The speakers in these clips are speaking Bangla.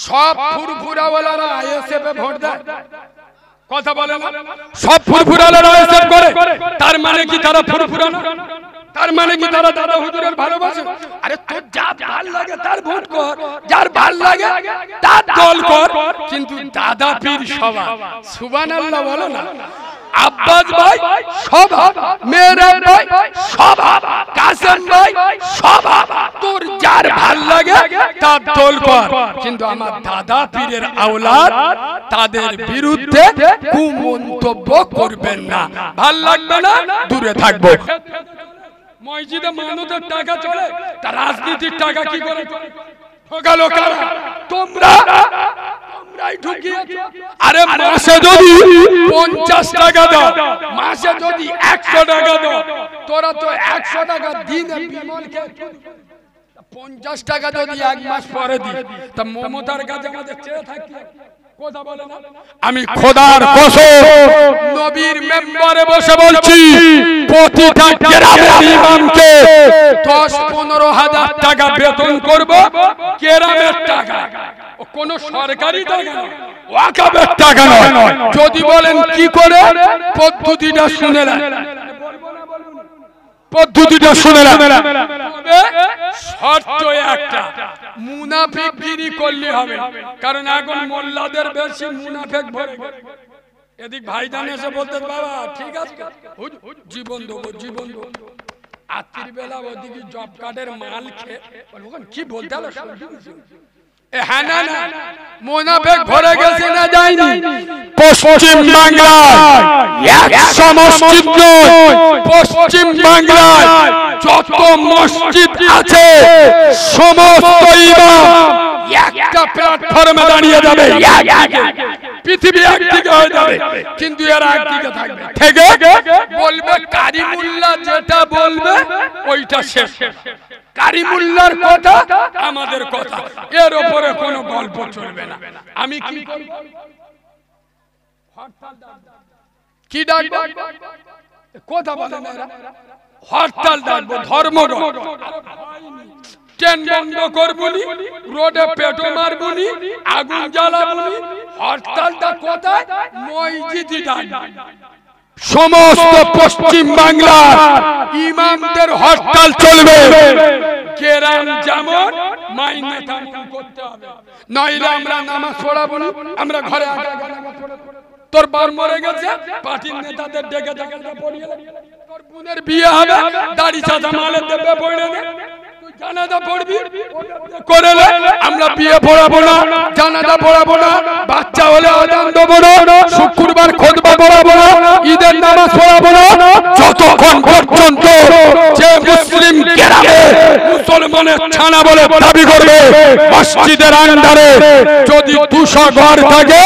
সব ফুরফুরাওয়ালারা আইএসএফে ভোট দেয়, কথা বলে না? সব ফুরফুরাওয়ালারা আইএসএফ করে, তার মানে কি তারা ফুরফুরা না? তার মানে কি তারা দাদা হুজুরের ভালোবাসে? আরে তোর যার ভাল লাগে তার ভোট কর, যার ভাল লাগে তার দল কর, কিন্তু দাদা পীর সভা, সুবহানাল্লাহ বলো না। আব্বাস ভাই সভা, মেহরাব ভাই সভা, কাসেম ভাই সভা, তোর যার ভাল লাগে তার দল কর, কিন্তু আমার দাদা পীরের আওলাদ তাদের বিরুদ্ধে কুমন্তব্য করবেন না। ভাল লাগবে না, দূরে থাকবো। মসজিদে মানুষের টাকা চলে, তার রাজনীতির টাকা কি করে ঠকালো কারা? তোমরাই ঢুকিয়েছো। আরে মাসে যদি 50 টাকা দাও, মাসে যদি 100 টাকা দাও, তোরা তো 100 টাকা দিনে বিমলকে 50 টাকা যদি এক মাস পরে দিই, তা মমতার কাছে আমাদের চেয়ে থাকি? কথা বলে না? আমি খোদার কসম নবীর মেম্বারে বসে বলছি, প্রতিটা গ্রামের ইমামকে 10-15 হাজার টাকা বেতন করব, গ্রামের টাকা, কোন সরকারি টাকা নয়, ওয়াকফের টাকা নয়। যদি বলেন কি করে, পদ্ধতিটা শুনে নেন, পদ্ধতিটা শুনে নেন। শর্ত একটা, মুনাফিকগিরি করলে হবে, কারণ এখন মোল্লাদের বেশি মুনাফিক ভরে। এদিক ভাইজান এসে বলতে, বাবা ঠিক আছে জীবন দেবো, জীবন দেবো, রাত্রির বেলা ওদিকে জব কার্ডের মাল খেয়ে কি বলতে হলো, হ্যাঁ না না মুনাফিক ভরে গেছে না যায়নি? পশ্চিম বাংলায় 100 মসজিদ নয়, পশ্চিম বাংলায় যত মসজিদ আছে সমস্ত ইমাম একটা প্ল্যাটফর্মে দাঁড়িয়ে যাবে, পৃথিবী একদিকে হয়ে যাবে, কিন্তু এরা একদিকে থাকবে, থেকে বলবে কারিমুল্লাহ যেটা বলবে ওইটা শেষ। কারিমুল্লাহর কথা আমাদের কথা, এর উপরে কোনো গল্প চলবে না। আমি কি কি ডাকবো, কথা বলে না, হরতাল ডাকবো, ধর্মঘট, ট্রেন বন্ধ করবুনি, রোডে পেটো মারবুনি, আগুন জ্বালাবুনি। হরতালটা কোথায়? মসজিদে ডাকবো। সমস্ত পশ্চিম বাংলার ইমামদের হরতাল চলবে, কেরাম যেমন মাইনে তেমন করতে হবে, নইলে আমরা নামাজ পড়াবো না, আমরা ঘরে আগে তোর বার মরে গেছে, পার্টির নেতাদের ডেকে ডেকে পড়িয়ে, তোর বোনের বিয়ে হবে, দাড়ি চাঁদা মালের দেবে পড়ে নে, জানাজা পড়বি করে নে, আমরা বিয়ে পড়াবো না, জানাজা পড়াবো না, বাচ্চা হলে আযান দেবো না, শুক্রবার খুতবা পড়াবো না, ঈদের নামাজ পড়াবো না, যতক্ষণ পর্যন্ত যে মুসলিম গ্রামে মুসলমানের ছানা বলে দাবি করবে মসজিদের আন্ডারে যদি 200 ঘর থাকে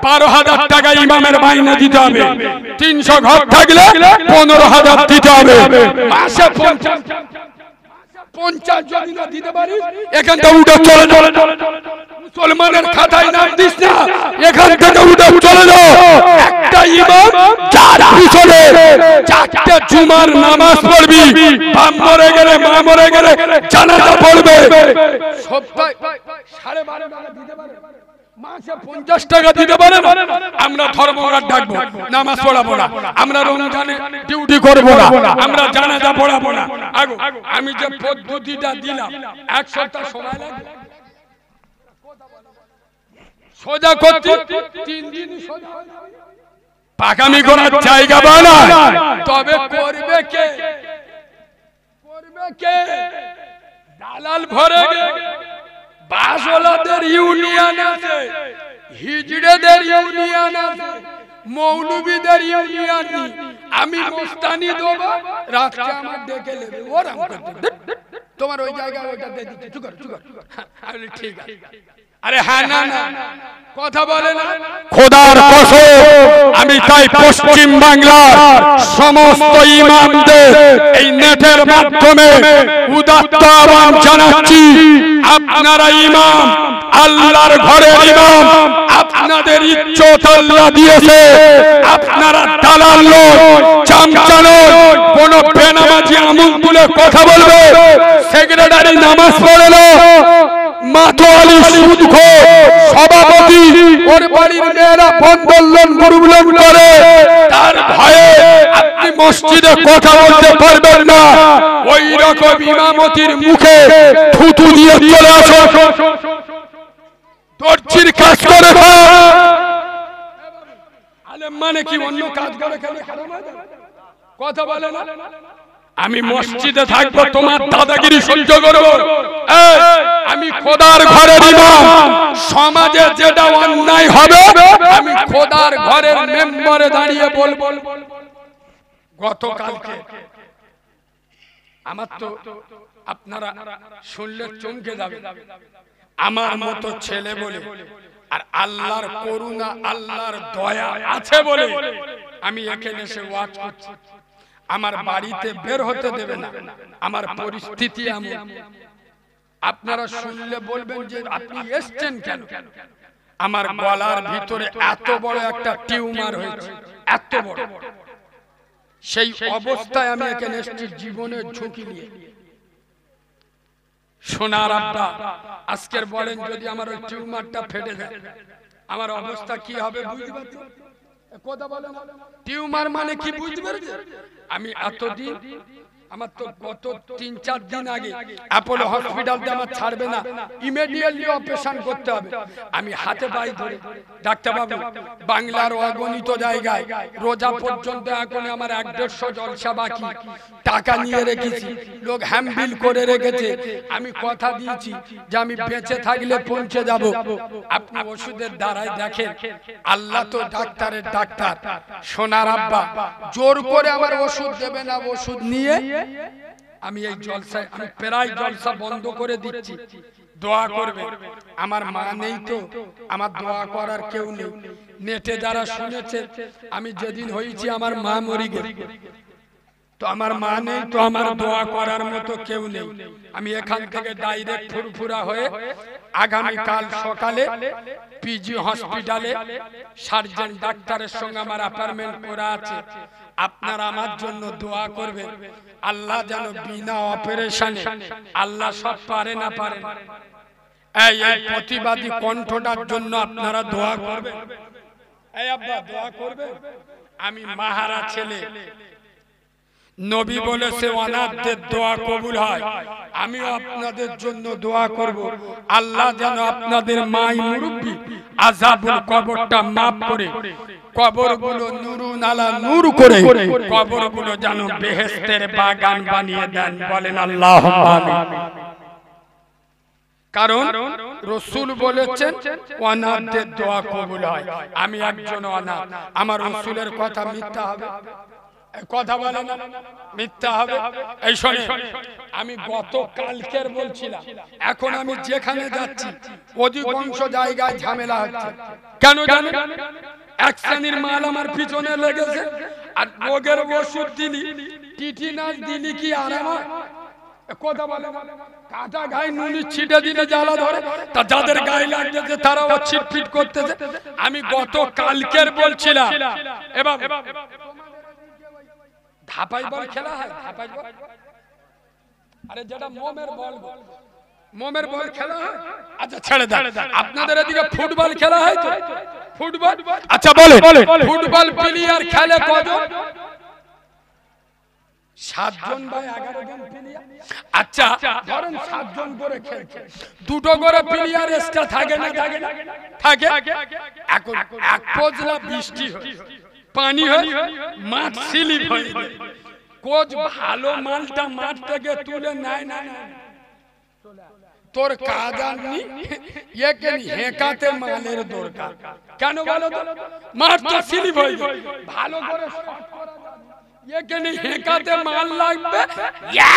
12,000 টাকা ইমামের মাইনে দিতে হবে, 300 ঘর থাকলে 15,000 দিতে হবে, মাসে 50 যদি না দিতে পারি এখান থেকে উঠে চলে যাও, মুসলমানের খাতায় নাম দিস না, এখান থেকে উঠে চলে যাও। একটা ইমাম যার পিছনে 4টে জুমার নামাজ পড়বি, বাপ মরে গেলে মা মরে গেলে জানাজা পড়বে, সপ্তাহে 12.5 টাকা দিতে পারে, মাসে 50 টাকা দিতে পারে না। আমরা ধর্মঘট ডাকবো, নামাজ পড়াবো না, আমরা রমজানে ডিউটি করবো না, আমরা জানাজা পড়াবো না। আমি যে পদ্ধতিটা দিলাম 1 সপ্তাহ সময় লাগবে সোজা করতে, 3 দিন সোজা পাকামি করার জায়গা বানা, তবে করবে কে? করবে কে? দালাল ভরে গে, বাসওয়ালাদের ইউনিয়ন আছে, হিজড়েদের ইউনিয়ন আছে, মৌলবীদের ইউনিয়ন। আমি মুস্তানি দেবো, রাতকে আমার ডেকে নেবে, ওরাম করতে তোমার ওই জায়গায় ওইটা দিয়ে দিতে, চুকার চুকার, ঠিক আছে। আরে হ্যাঁ না না কথা বলে না, খোদার কসম আমি তাই পশ্চিম বাংলার সমস্ত ইমামদের এই নেটের মাধ্যমে উদাত্ত আহ্বান জানাচ্ছি, আপনারা ইমাম, আল্লাহর ঘরের ইমাম, আপনাদের ইজ্জত আল্লাহ দিয়েছে, আপনারা দালাল নয়, চামচা নয়, কোন বেনামাজি আমুল তুলে কথা বলবে, সেক্রেটারি নামাজ পড়ে না, মাতোয়ালি সুদখোর সভাপতি, ওর বাড়ির মেয়েরা বন্ধন লোন গ্রুপ লোন করে, তার ভয়ে আপনি মসজিদে কথা বলতে পারবেন না। ওই রকম ইমামতির মুখে থুতু দিয়ে চলে আসো, দর্জির কাজ করে আলেম মানে কি অন্য কাজ করে খেলে কথা বলে না? আমি মসজিদে থাকবো, তোমার দাদাগিরি সহ্য করবো? আমি খোদার ঘরের ইমাম, সমাজে যেটা অন্যায় হবে আমি খোদার ঘরের মেম্বারে দাঁড়িয়ে বলবো। গতকালকে আমার তো আপনারা শুনলে চমকে যাবে, আমার মতো ছেলে বলে আর আল্লাহর করুণা আল্লাহর দয়া আছে বলে আমি এখানে এসে ওয়াজ করছি। আমার বাড়িতে বের হতে দেবে না, আমার পরিস্থিতি এমন। আপনারা শুনলে বলবেন যে আপনি এসেছেন কেন? আমার গলার ভিতরে এত বড় একটা টিউমার হয়েছে, এত বড়। সেই অবস্থায় আমি এখানে এসেছি জীবনের ঝুঁকি নিয়ে। সোনার আব্বা আজকের বলেন যদি আমার ওই টিউমারটা ফেটে যায় আমার অবস্থা কি হবে বুঝতে পারছেন? কথা বলেন, টিউমার মানে কি বুঝতে পারছেন? আমি এতদিন আমার তো গত 3-4 দিন আগে অ্যাপোলো হসপিটালতে আমার ছাড়বে না, ইমিডিয়েটলি অপারেশন করতে হবে। আমি হাতে পাই ধরে ডাক্তারবাবু বাংলার অগণিত জায়গায় রোজা পর্যন্ত এখন আমার 1-150 জলসা বাকি, টাকা নিয়ে রেখেছি, লোক হ্যাম্বিল করে রেখেছে। আমি কথা দিয়েছি যে আমি বেঁচে থাকলে পৌঁছে যাব। আপনি ওষুধের দ্বারাই দেখেন, আল্লাহ তো ডাক্তারের ডাক্তার। সোনার আব্বা জোর করে আমার ওষুধ দেবে না, ওষুধ নিয়ে আমি এই জলসায় আমি প্রায় জলসা বন্ধ করে দিচ্ছি। দোয়া করবে। আমার মা নেই তো, আমার দোয়া করার কেউ নেই। নেটে যারা শুনেছে আমি যেদিন হয়েছি আমার মা মরে গেছে, তো আমার মা নেই তো আমার দোয়া করার মতো কেউ নেই। আমি এখান থেকে ডাইরেক্ট ফুরফুরা হয়ে আগামী কাল সকালে পিজি হসপিটালে সার্জন ডাক্তারের সঙ্গে আমার অ্যাপয়েন্টমেন্ট করা আছে। আপনারা আমার জন্য দোয়া করবেন, আল্লাহ যেন বিনা অপারেশনে, আল্লাহ সব পারে না পারে, এই প্রতিবাদী কণ্ঠটার জন্য আপনারা দোয়া করবেন। এই আব্বা দোয়া করবেন। আমি মাহারা ছেলে, নবী বলেছে অনাথদের দোয়া কবুল হয়। আমিও আপনাদের জন্য দোয়া করব, আল্লাহ যেন আপনাদের মাই মুরব্বি আযাবুল কবরটা মাফ করে, কবরগুলো নূরুন আলা নূর করে, কবরগুলো যেন বেহেশতের বাগান বানিয়ে দেন। বলেন আল্লাহুম্মা আমিন। কারণ রাসূল বলেছেন অনাথদের দোয়া কবুল হয়। আমি একজন অনাথ, আমার রাসূলের কথা মিথ্যা হবে? কথা বলে না, মিথ্যা হবে? এই শোনে, আমি গত কালকের বলছিলাম, এখন আমি যেখানে যাচ্ছি অধিকাংশ জায়গায় ঝামেলা হচ্ছে। কেন জানেন? এক শ্রেণীর মাল আমার পিছনে লেগেছে, আর রোগের ওষুধ দিলি টিটিনাস দিলি কি আরাম হয়? কথা বলে না, কাটা গায়ে নুনি ছিটে দিলে জ্বালা ধরে, তা যাদের গায়ে লাগতেছে তারাও ছিটফিট করতেছে। আমি গত কালকের বলছিলাম, এবার ধাপাই বল খেলা হয়, ধাপাই বল, আরে যেটা মোমের বল, মোমের বল খেলা হয়। আচ্ছা ছেড়ে দাও, আপনাদের এদিকে ফুটবল খেলা হয় তো? ফুটবল, আচ্ছা বলে ফুটবল প্লেয়ার খেলে কজন? 7 জন বা 11 জন প্লেয়ার। আচ্ছা ধরেন 7 জন করে খেলছে, দুটো করে প্লেয়ার এক্সট্রা থাকে না? থাকে। এখন এক পজলা বৃষ্টি হয়, পানি হয়, মাঠ স্লিপ হয়ে যায়, কোচ ভালো মালটা মাঠ থেকে তুলে নেয় না, তোর কাজ আননি, একে হেঁকাতে মালের দরকার। কেন বলো তো? মাঠ তো স্লিপ হয়ে যায়, ভালো করে শট করা যাবে, এখানে হেঁকাতে মাল লাগবে,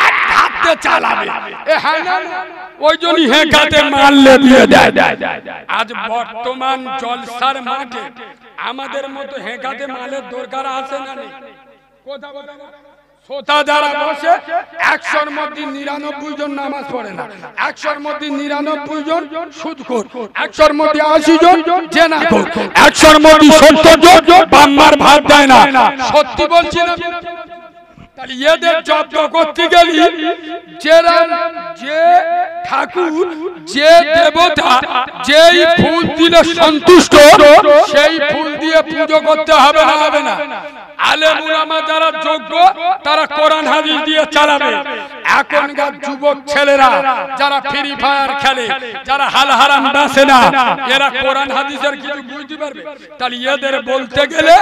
এক হাতে চালাবে, হ্যাঁ না? ওই জন্য হেঁকাতে মাল দিয়ে দেয়। আজ বর্তমান জলসার মাঠে আমাদের মতো হেঁকাতে মালের দরকার আছে না নেই? কথা বলে না? শ্রোতা যারা বসে 100-র মধ্যে 99 জন নামাজ পড়ে না, 100-র মধ্যে 99 জন সুদখোর, 100-র মধ্যে 80 জন জেনাখোর, 100-র মধ্যে 70 জন বাম্মার ভাত দেয় না। সত্যি বলছি না? তাহলে এদের যজ্ঞ করতে গেলি যে ঠাকুর যে দেবতা যেই ফুল দিলে সন্তুষ্ট সেই ফুল দিয়ে পুজো করতে হবে না হবে না আলেম উলামা যারা যোগ্য তারা কোরআন হাদিস দিয়ে চালাবে এখনকার যুবক ছেলেরা যারা ফ্রি ফায়ার খেলে যারা হাল হারাম বাসে না এরা কোরআন হাদিসের কিছু বুঝতে পারবে তাহলে এদের বলতে গেলে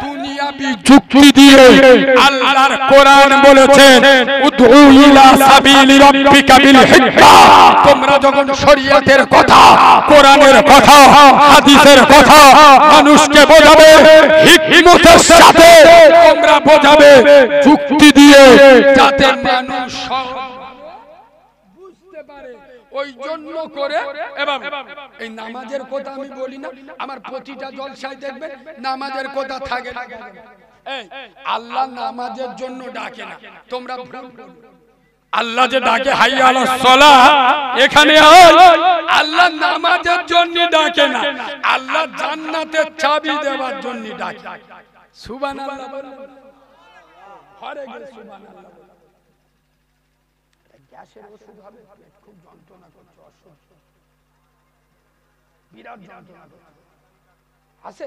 দুনিয়াবি যুক্তি দিয়ে আল্লাহর কোরআন বলেছেন উদউ ইলা সাবিলি রাব্বিকা বিল হিকমা তোমরা যখন শরীয়তের কথা কোরআনের কথা হাদিসের কথা মানুষকে বোঝাবে হিকমতের সাথে তোমরা বোঝাবে যুক্তি দিয়ে যাতে মানুষ বুঝতে পারে ওই জন্য করে এবং এই নামাজের কথা আমি বলি না আমার প্রতিটা জলসায় দেখবেন নামাজের কথা থাকে এই আল্লাহ নামাজের জন্য ডাকে না তোমরা আল্লাহ যে ডাকে হাইয়া আলাস সালাহ এখানে আল্লাহ নামাজের জন্য ডাকে না আল্লাহ জান্নাতের চাবি দেওয়ার জন্য ডাকে সুবহানাল্লাহ বলেন ঘরে গিয়ে সুবহানাল্লাহ বলেন গ্যাসের ওষুধ হবে পেট খুব যন্ত্রণা করছে অসহ্য বিরাট যন্ত্রণা করছে আছে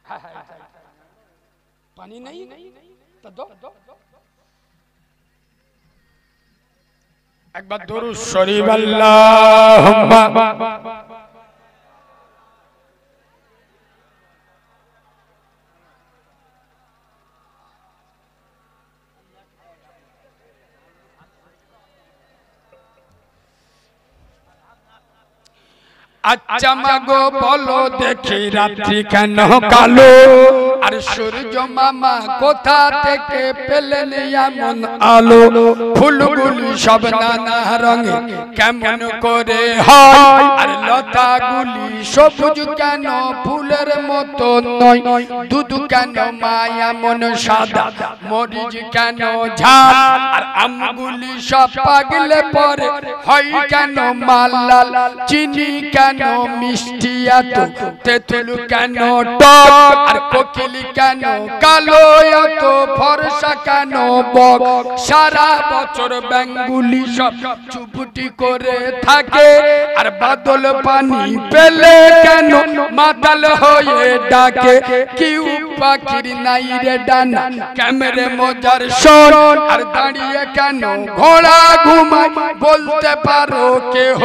হ্যাঁ হ্যাঁ পানি নাই তা দাও একবার দরুদ শরীফ আল্লাহুম্মা আচ্ছা মাগো বলো দেখি রাত্রি কেন কালো আর সূর্য মামা কোথা থেকে পেলেন এমন আলো ফুলগুলি সব নানা রঙে কেমন করে হয় আর লতাগুলি সবুজ কেন ফুলের মতো নয় দুধ কেন মা এমন সাদা মরিচ কেন ঝাল আর আমগুলি সব পাগলে পরে হয় কেন মালাল চিনি কেন মিষ্টি এত তেঁতুল কেন টক আর কোকিল কেন কালো এত ফর্সা কেন বক সারা বছর বেঙ্গুলি সব চুপটি করে থাকে আর বাদল পানি পেলে কেন মাতাল হয়ে ডাকে কি পাখির নাই রে ডানা ক্যামেরে মজার শোন আর দাঁড়িয়ে কেন ঘোড়া ঘুমায় বলতে পারো কেহ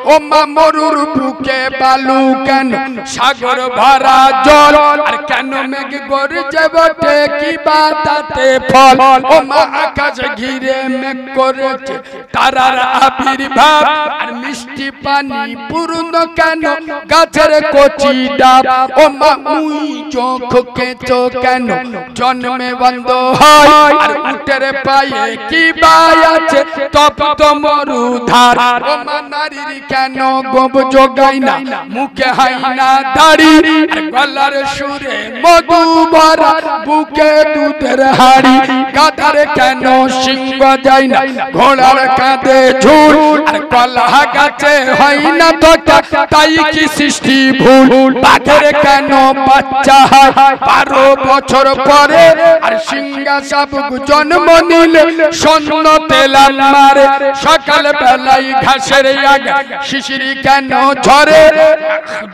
ও মা মরুর বুকে বালু কেন সাগর ভরা জল আর কেন মেঘ গর্জে বটে কি বাতাতে ফল ও মা আকাশ ঘিরে মেঘ করেছে তারার আবির্ভাব আর মিষ্টি পানি পূর্ণ কেন গাছের কচি ডাব ও মা উই চোখ কেঁচো কেন জন্মে বন্ধ হয় আর উটের পায়ে কি বাই আছে তপ্ত মরুধার ও মা নারীর কেন গোব জোগায় না মুখে হাই না দাড়ি আর গলার সুরে মধু ভরা বুকে দুধের হাড়ি গাধার কেন সিংহ যায় না ঘোড়ার কাঁধে ঝুল আর কলা গাছে হয় না তো তাই কি সৃষ্টি ভুল বাঘের কেন বাচ্চা হয় 12 বছর পরে আর সিংহা শাবক জন্ম নিলে সন্ন তেলাম মারে সকাল বেলায় ঘাসের আগা শিশিরি কেন ঝরে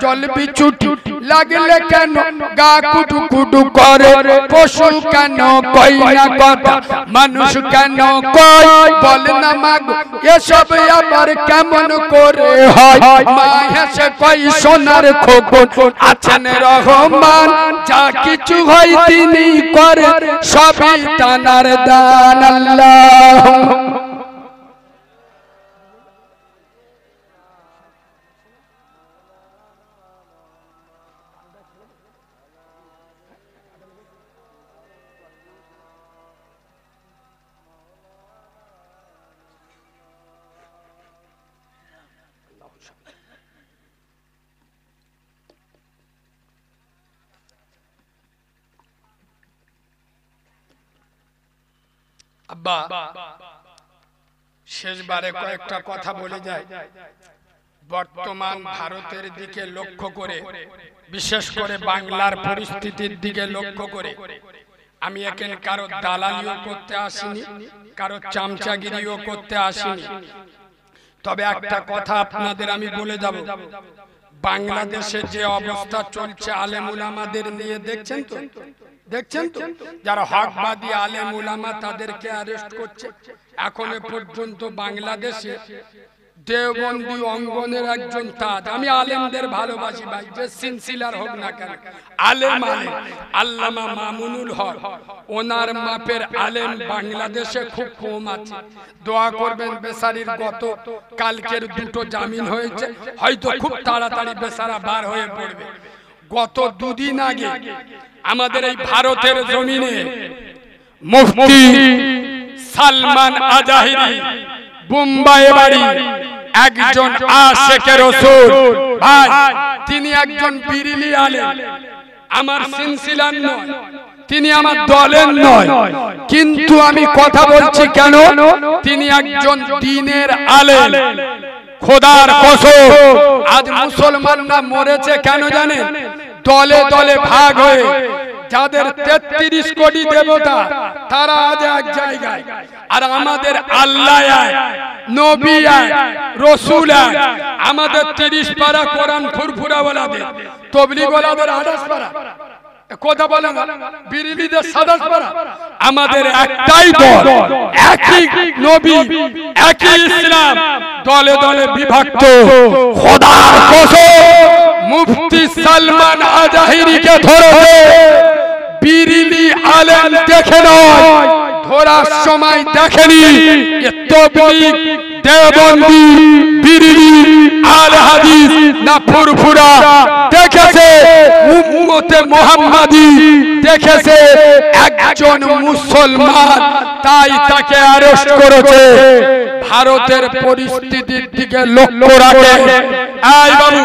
জল বিছুটি লাগলে কেন গা কুটু কুটু করে পশু কেন কই না কথা মানুষ কেন কই বল না মাগো এসব আবার কেমন করে হয় মা হেসে কই সোনার খোকন আছেন রহমান যা কিছু হয় তিনি করে সবই তানার দান আল্লাহ আব্বা শেষবারে কয়েকটা কথা বলে যায় বর্তমান ভারতের দিকে লক্ষ্য করে, বিশেষ করে বাংলার পরিস্থিতির দিকে লক্ষ্য করে আমি এখানে কারো দালালিও করতে আসিনি, কারো চামচাগিরিও করতে আসিনি। তবে একটা কথা আপনাদের আমি বলে যাব, বাংলাদেশে যে অবস্থা চলছে আলেম উলামাদের নিয়ে দেখছেন তো, যারা হকবাদী আলেম উলামা তাদেরকে অ্যারেস্ট করছে। এখনো পর্যন্ত বাংলাদেশে দেওবন্দি অঙ্গনের একজন তাজ, আমি আলেমদের ভালোবাসি ভাই, যে সিলসিলার হোক না কেন, আলেম আল্লামা মামুনুল হক, ওনার মাপের আলেম বাংলাদেশে খুব কম আছে। দোয়া করবেন, বেচারির গত কালকের 2টো জামিন হয়েছে, হয়তো খুব তাড়াতাড়ি বেচারা বার হয়ে পড়বে। গত 2 দিন আগে আমাদের এই ভারতের জমিনে মুফতি সালমান আজাহিরি বোম্বাই বাড়ি একজন আশিকে রাসূল ভাই, তিনি একজন বিরিলি আলেম, আমার সিলসিলার নয়, তিনি আমার দলের নয়, কিন্তু আমি কথা বলছি কেন, তিনি একজন দ্বীনের আলেম। খোদার কসম, আজ মুসলমানরা মরেছে কেন জানেন? দলে দলে ভাগ হয়ে। যাদের 33 কোটি দেবতা তারা আজ এক জায়গায়, আর আমাদের আল্লাহ এক, নবী এক, রাসূল এক। আমাদের 30 পারা কোরআন ফুরফুরাওয়ালাদের, তবলিগওয়ালাদের 28 পারা, কথা বলে না, বিরিলিদের 27 পারা। আমাদের একটাই দল, একই নবী, একই ইসলাম, দলে দলে বিভক্ত। খোদার কসম, মুফতি সালমান আজাহিরিকে ধরে বিরিলি আলেম দেখে নয়, ধরার সময় দেখেনি তবলিগ, দেওবন্দি, বিরিলি, আহলে হাদিস না ফুরফুরা দেখেছে, উম্মতে মুহাম্মাদি দেখেছে একজন মুসলমান, তাই তাকে অ্যারেস্ট করেছে। ভারতের পরিস্থিতির দিকে লক্ষ্য রাখে। এই বাবু,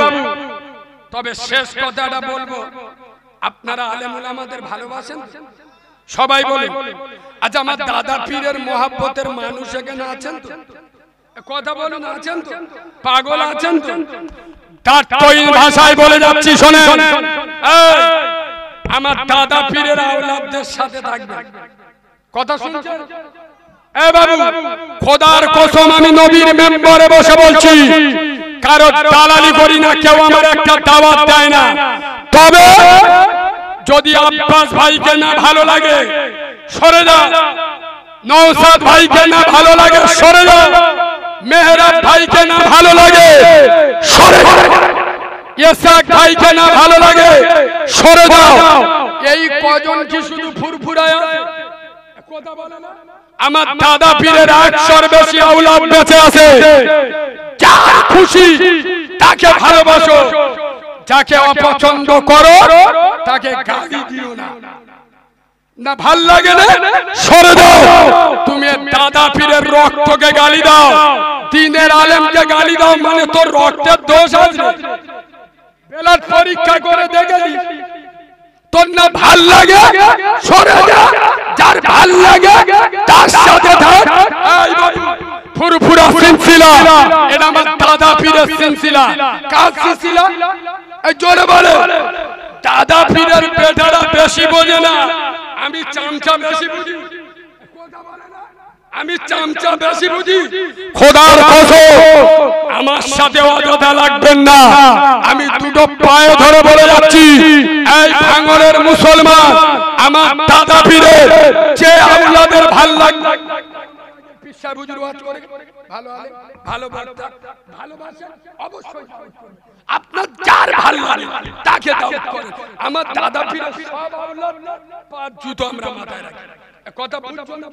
তবে শেষ কথাটা বলবো, আপনারা আলেম উলামাদের ভালোবাসেন সবাই বলেন? আচ্ছা, আমার দাদা পীরের মোহাব্বতের মানুষ এখানে আছেন তো? কথা বলুন, আছেন তো? পাগল আছেন তো? তার তৈল ভাষায় বলে যাচ্ছি, শোনেন, আমার দাদা পীরের আওলাদদের সাথে থাকবেন। কথা শুনছেন? এ বাবু, খোদার কসম আমি নবীর মেম্বারে বসে বলছি, কারো দালালি করি না, কেউ আমার একটা দাওয়াত দেয় না। তবে যদি আব্বাস ভাইকে না ভালো লাগে সরে যাও, নওশাদ ভাইকে না ভালো লাগে সরে যাও, মেহরাব ভাইকে না ভালো লাগে সরে যাও, ইসাক ভাইকে না ভালো লাগে সরে যাও। এই কজন কি শুধু ফুরফুরায়? কথা বলে না? আমার দাদা পীরের 100-র বেশি আওলাদ বেঁচে আছে। যার খুশি তাকে ভালোবাসো, যাকে অপছন্দ করো তাকে গালি দিও না। না ভাল লাগে না, সরে দাও। তুমি দাদা পীরের রক্তকে গালি দাও, দ্বীনের আলেমকে গালি দাও, মানে তোর রক্তের দোষ আছে। ব্লাড পরীক্ষা করে দেখেছি, তোর না ভাল লাগে সরে যা, যার ভাল লাগে তার সাথে থাক। এই বাবু, ফুরফুরা সিলসিলা, এটা আমার দাদা পীরের সিলসিলা। কার সিলসিলা? এই জোরে বলে। দাদা পীরের বেটারা বেশি বোঝে না, আমি চামচা বেশি বুঝি। আমি চামচা বেশি বুঝি। খোদার কসম, আমার সাথে অযথা লাগবেন না। আমি 2টো পায়ে ধরে বলে যাচ্ছি, এই ভাঙনের মুসলমান, আমার দাদা পীরের যে আওলাদের ভাল লাগে, পিসা বুজুর ওয়াজ করে ভালো আলে, ভালো বার্তা, ভালোবাসেন অবশ্যই। আপনার যার ভাল লাগে তাকে দাওয়াত করেন। আমার দাদা পীরের সব আওলাদ 5 জুতো আমরা মাথায় রাখি। কথা বুঝছো না?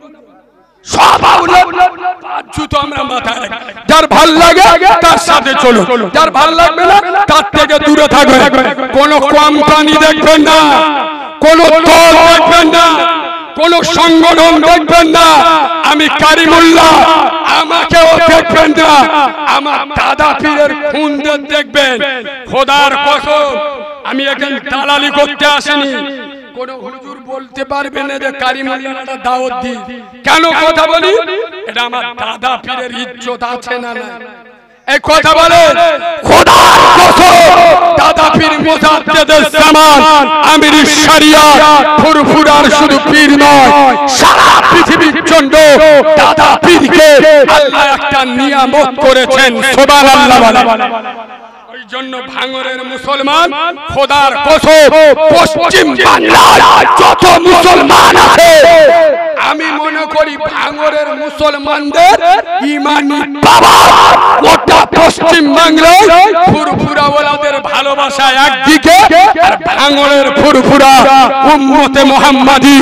সব আওলাদ 5 জুতো আমরা মাথায় রাখি। যার ভাল লাগে তার সাথে চলো, যার ভাল লাগবে না তার থেকে দূরে থাকবে। কোন কোম্পানি দেখবেন না, কোন দল দেখবেন না, কোন সংগঠন দেখবেন না। আমি কারিমুল্লাহ, আমাকেও দেখবেন না। আমার দাদা পীরের খুনদের দেখবেন। খোদার কসম, আমি এখানে দালালি করতে আসিনি। কোন হুজুর বলতে পারবে না যে কারিমুল্লাহটা দাওয়াত দিই। কেন কথা বলি? এটা আমার দাদা পীরের ইজ্জত আছে না না? এই কথা বলে খোদার কসম দাদা পীর মুজাদ্দেদুল জামান আমির শরিয়ত ফুরফুরার শুধু পীর নয় সারা পৃথিবীর জন্য দাদা পীরকে আল্লাহ একটা নিয়ামত করেছেন সুবহানাল্লাহ বলে ওই জন্য ভাঙরের মুসলমান খোদার কসম পশ্চিম বাংলার যত মুসলমান আছে আমি মনে করি ভাঙরের মুসলমানদের ঈমানি বাবা গোটা পশ্চিম বাংলায় ফুরফুরাওয়ালাদের ভালোবাসা একদিকে আর ভাঙরের ফুরফুরা উম্মতে মুহাম্মাদি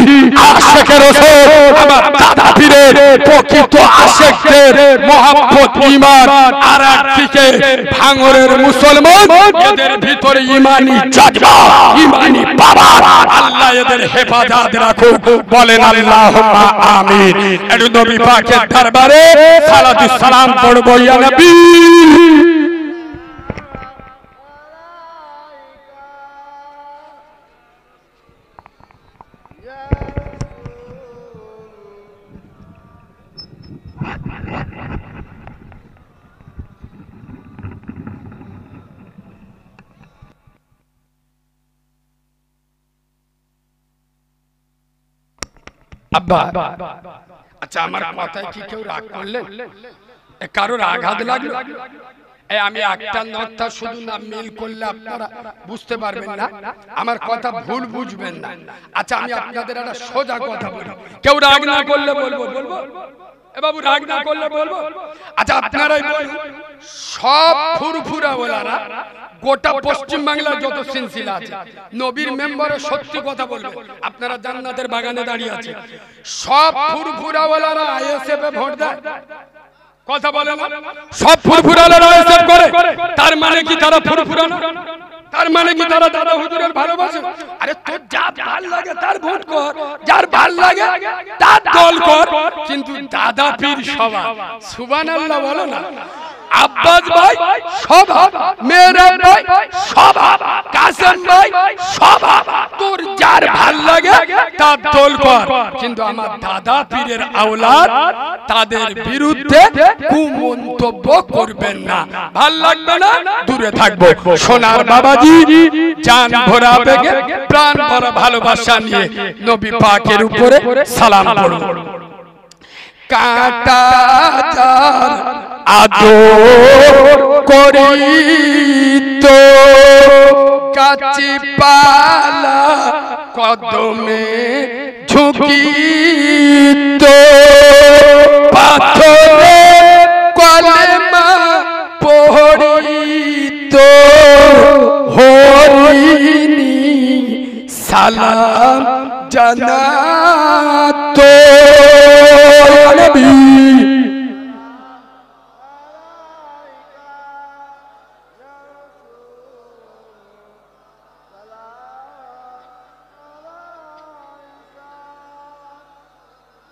আশিকে রাসূল আমার দাদা পীরের প্রকৃত আশিকদের মহব্বত ঈমান আর একদিকে ভাঙরের মুসলমান এদের ভিতরে ঈমানি জজবা ঈমানি বাবা আল্লাহ এদের হেফাজত রাখুক বলেন আল্লাহুম্মা আমিন এর নবী পাকের দরবারে সালাতু সালাম পড়ব ইয়া নবী আব্বা আচ্ছা আমার কথায় কি কেউ রাগ করলেন কারোর আঘাত লাগলো আমি একটা নকশা শুধু না মিল করলে আপনারা বুঝতে পারবেন না আমার কথা ভুল বুঝবেন না আচ্ছা আমি আপনাদের একটা সোজা কথা বলি কেউ রাগ না করলে বলবো এ বাবু রাগ না করলে বলবো আচ্ছা আপনারাই বলুন সব ফুরফুরাওয়ালারা গোটা পশ্চিম বাংলার যত সিলসিলা আছে নবীর মেম্বারে সত্যি কথা বলবে আপনারা জান্নাতের বাগানে দাঁড়িয়ে আছে সব ফুরফুরাওয়ালারা আইএসএফ এ ভোট দেয় কথা বলে না সব ফুরফুরাওয়ালারা আইএসএফ করে তার মানে কি তারা ফুরফুরা না তার মানে কি তারা দাদা হুজুরের ভালোবাসে আরে তোর যা ভালো লাগে তার ভোট কর যার ভালো লাগে তার দল কর কিন্তু দাদা পীর সবার সুবহানাল্লাহ বলো না আব্বাস ভাই সব মেরা ভাই সব কাসেম ভাই সব তোর যার ভাল লাগে তার দল কর কিন্তু আমার দাদা পীরের আওলাদ তাদের বিরুদ্ধে কুমন্তব্য করবেন না ভাল লাগবে না দূরে থাকবো সোনার বাবাজি জান ভরা বেগে প্রাণ ভরা ভালোবাসা নিয়ে নবী পাকের উপরে সালাম পড়ুন কাটা যার আদর করি তো কাচি পালা কদমে ঝুঁকি তো পাথরে কলেমা পড়ি তো হরিনি সালাম জানাতো নবী